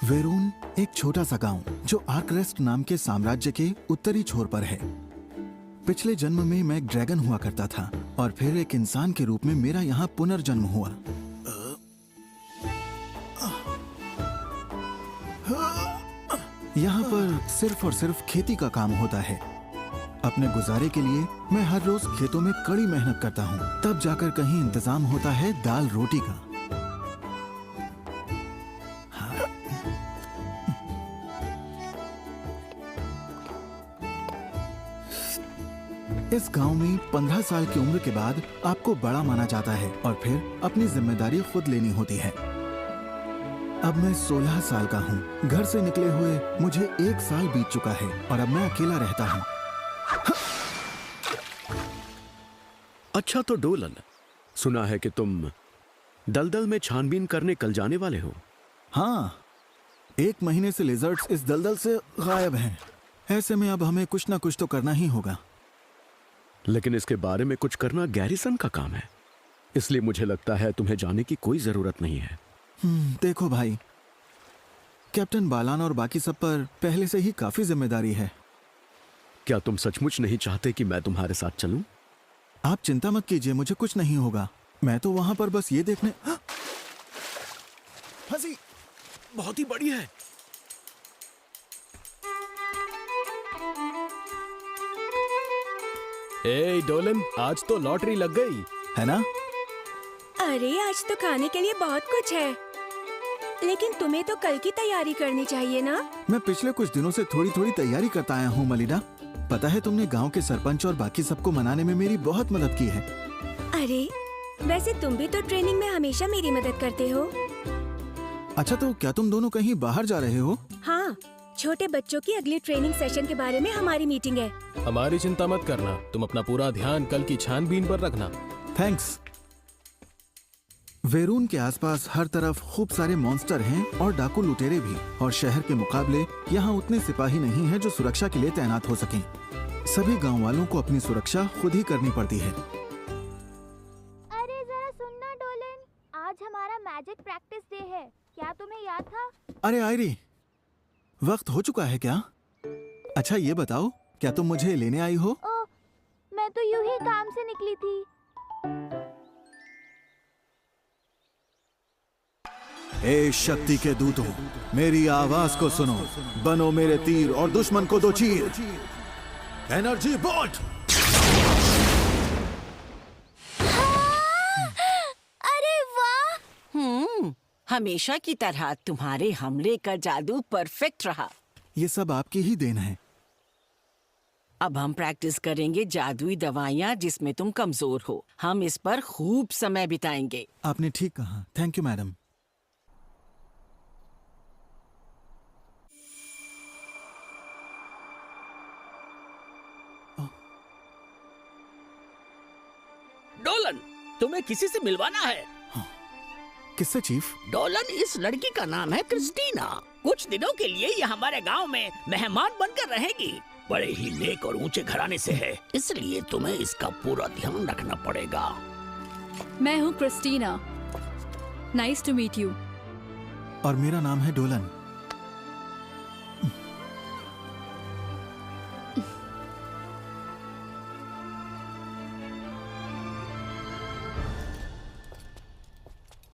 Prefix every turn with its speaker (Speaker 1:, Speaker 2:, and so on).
Speaker 1: वेरून एक छोटा सा गांव जो आर्करेस्ट नाम के साम्राज्य के उत्तरी छोर पर है। पिछले जन्म में मैं एक ड्रैगन हुआ करता था और फिर एक इंसान के रूप में मेरा यहाँ पुनर्जन्म हुआ। यहाँ पर सिर्फ और सिर्फ खेती का काम होता है। अपने गुजारे के लिए मैं हर रोज खेतों में कड़ी मेहनत करता हूँ, तब जाकर कहीं इंतजाम होता है दाल रोटी का। इस गांव में 15 साल की उम्र के बाद आपको बड़ा माना जाता है और फिर अपनी जिम्मेदारी खुद लेनी होती है। अब मैं 16 साल का हूँ। घर से निकले हुए मुझे 1 साल बीत चुका है और अब मैं अकेला रहता हूँ।
Speaker 2: अच्छा तो डोलन, सुना है कि तुम दलदल में छानबीन करने कल जाने वाले हो।
Speaker 1: हाँ, 1 महीने से लिजर्ड्स इस दलदल से गायब हैं। ऐसे में अब हमें कुछ ना कुछ तो करना ही होगा।
Speaker 2: लेकिन इसके बारे में कुछ करना गैरिसन का काम है, इसलिए मुझे लगता है तुम्हें जाने की कोई जरूरत नहीं है।
Speaker 1: देखो भाई, कैप्टन बालान और बाकी सब पर पहले से ही काफी जिम्मेदारी है।
Speaker 2: क्या तुम सचमुच नहीं चाहते कि मैं तुम्हारे साथ चलूं?
Speaker 1: आप चिंता मत कीजिए, मुझे कुछ नहीं होगा। मैं तो वहां पर बस ये देखने।
Speaker 2: फंसी बहुत ही बड़ी है।
Speaker 3: ए डोलन, आज तो लॉटरी लग गई
Speaker 1: है ना?
Speaker 4: अरे आज तो खाने के लिए बहुत कुछ है, लेकिन तुम्हें तो कल की तैयारी करनी चाहिए ना।
Speaker 1: मैं पिछले कुछ दिनों से थोड़ी थोड़ी तैयारी करता आया हूँ मलिना। पता है, तुमने गांव के सरपंच और बाकी सबको मनाने में मेरी बहुत मदद की है।
Speaker 4: अरे वैसे तुम भी तो ट्रेनिंग में हमेशा मेरी मदद करते हो।
Speaker 1: अच्छा, तो क्या तुम दोनों कहीं बाहर जा रहे हो?
Speaker 4: हाँ, छोटे बच्चों की अगली ट्रेनिंग सेशन के बारे में हमारी मीटिंग है।
Speaker 3: हमारी चिंता मत करना, तुम अपना पूरा ध्यान कल की छानबीन पर रखना।
Speaker 1: थैंक्स। वेरून के आसपास हर तरफ खूब सारे मॉन्स्टर हैं और डाकू लुटेरे भी, और शहर के मुकाबले यहाँ उतने सिपाही नहीं हैं जो सुरक्षा के लिए तैनात हो सकें। सभी गांव वालों को अपनी सुरक्षा खुद ही करनी पड़ती है।
Speaker 5: अरे जरा सुनना डोलन, आज हमारा मैजिक प्रैक्टिस डे है, क्या तुम्हें याद था?
Speaker 1: अरे आयरी, वक्त हो चुका है क्या? अच्छा ये बताओ, क्या तुम मुझे लेने आई हो?
Speaker 5: ओह, मैं तो यूं ही काम से निकली थी।
Speaker 1: ए शक्ति के दूतों, मेरी आवाज को सुनो। बनो मेरे तीर और दुश्मन को दो चीर। Energy bolt!
Speaker 5: अरे वाह!
Speaker 6: हमेशा की तरह तुम्हारे हमले का जादू परफेक्ट रहा।
Speaker 1: ये सब आपकी ही देन है।
Speaker 6: अब हम प्रैक्टिस करेंगे जादुई दवाइयाँ जिसमें तुम कमजोर हो। हम इस पर खूब समय बिताएंगे।
Speaker 1: आपने ठीक कहा। Thank you madam.
Speaker 7: डोलन, तुम्हें किसी से मिलवाना है।
Speaker 1: किससे चीफ?
Speaker 7: डोलन, इस लड़की का नाम है क्रिस्टीना। कुछ दिनों के लिए ये हमारे गांव में मेहमान बनकर रहेगी। बड़े ही नेक और ऊंचे घराने से है, इसलिए तुम्हें इसका पूरा ध्यान रखना पड़ेगा।
Speaker 8: मैं हूँ Christina. Nice to meet you.
Speaker 1: और मेरा नाम है डोलन।